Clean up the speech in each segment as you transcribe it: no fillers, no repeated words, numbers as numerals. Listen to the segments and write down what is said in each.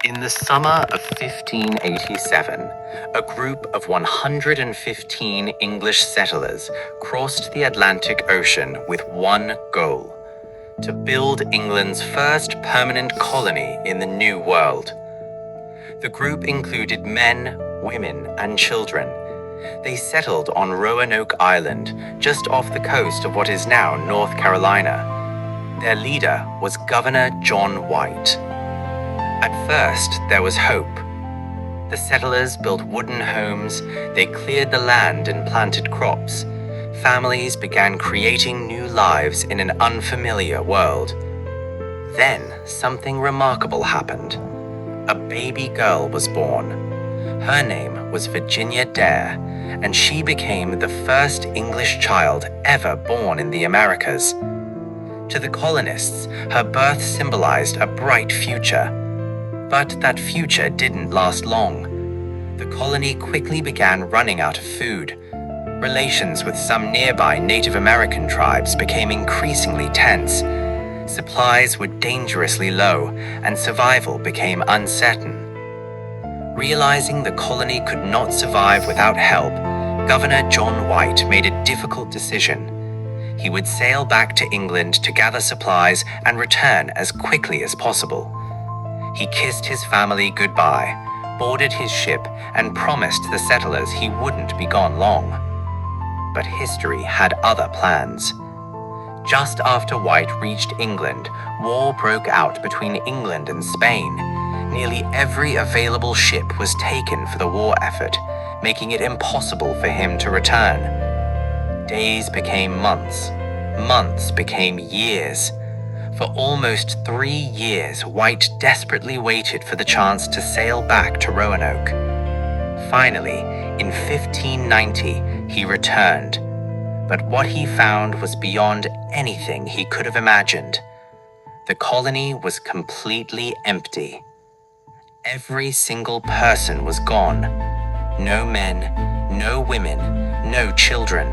In the summer of 1587, a group of 115 English settlers crossed the Atlantic Ocean with one goal: to build England's first permanent colony in the New World. The group included men, women, and children. They settled on Roanoke Island, just off the coast of what is now North Carolina. Their leader was Governor John White. At first, there was hope. The settlers built wooden homes, they cleared the land and planted crops. Families began creating new lives in an unfamiliar world. Then, something remarkable happened. A baby girl was born. Her name was Virginia Dare, and she became the first English child ever born in the Americas. To the colonists, her birth symbolized a bright future. But that future didn't last long. The colony quickly began running out of food. Relations with some nearby Native American tribes became increasingly tense. Supplies were dangerously low, and survival became uncertain. Realizing the colony could not survive without help, Governor John White made a difficult decision. He would sail back to England to gather supplies and return as quickly as possible. He kissed his family goodbye, boarded his ship, and promised the settlers he wouldn't be gone long. But history had other plans. Just after White reached England, war broke out between England and Spain. Nearly every available ship was taken for the war effort, making it impossible for him to return. Days became months. Months became years. For almost 3 years, White desperately waited for the chance to sail back to Roanoke. Finally, in 1590, he returned. But what he found was beyond anything he could have imagined. The colony was completely empty. Every single person was gone. No men, no women, no children,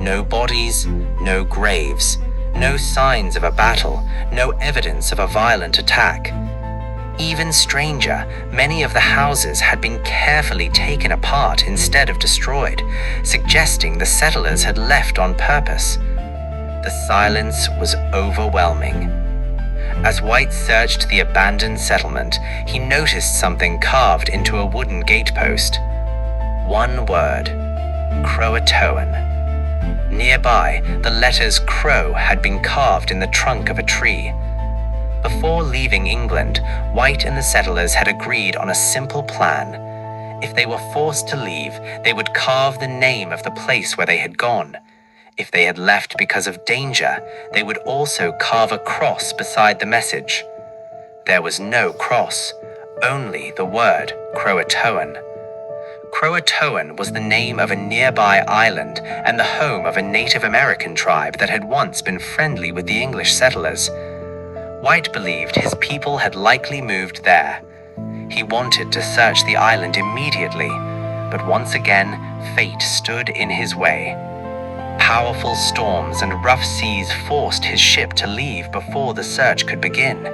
no bodies, no graves. No signs of a battle, no evidence of a violent attack. Even stranger, many of the houses had been carefully taken apart instead of destroyed, suggesting the settlers had left on purpose. The silence was overwhelming. As White searched the abandoned settlement, he noticed something carved into a wooden gatepost. One word: CROATOAN. Nearby, the letters CROW had been carved in the trunk of a tree. Before leaving England, White and the settlers had agreed on a simple plan. If they were forced to leave, they would carve the name of the place where they had gone. If they had left because of danger, they would also carve a cross beside the message. There was no cross, only the word CROATOAN. CROATOAN was the name of a nearby island and the home of a Native American tribe that had once been friendly with the English settlers. White believed his people had likely moved there. He wanted to search the island immediately, but once again, fate stood in his way. Powerful storms and rough seas forced his ship to leave before the search could begin.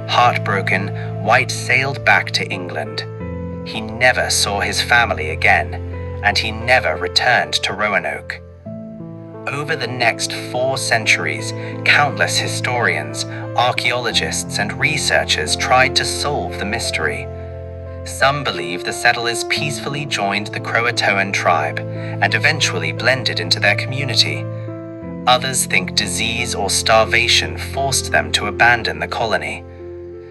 Heartbroken, White sailed back to England. He never saw his family again, and he never returned to Roanoke. Over the next 4 centuries, countless historians, archaeologists, and researchers tried to solve the mystery. Some believe the settlers peacefully joined the CROATOAN tribe and eventually blended into their community. Others think disease or starvation forced them to abandon the colony.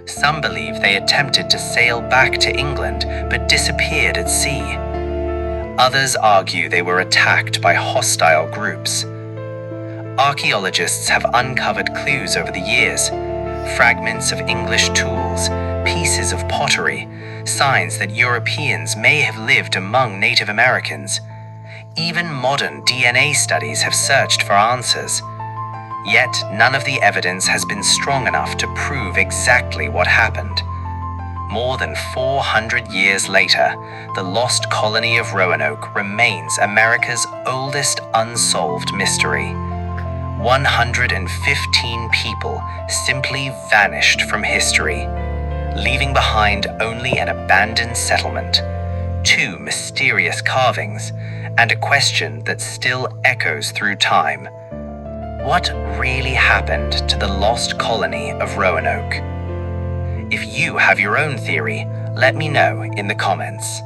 Some believe they attempted to sail back to England but disappeared at sea. Others argue they were attacked by hostile groups. Archaeologists have uncovered clues over the years: fragments of English tools, pieces of pottery, signs that Europeans may have lived among Native Americans. Even modern DNA studies have searched for answers. Yet none of the evidence has been strong enough to prove exactly what happened. More than 400 years later, the Lost Colony of Roanoke remains America's oldest unsolved mystery. 115 people simply vanished from history. leaving behind only an abandoned settlement, 2 mysterious carvings, and a question that still echoes through time. What really happened to the lost colony of Roanoke? If you have your own theory, let me know in the comments.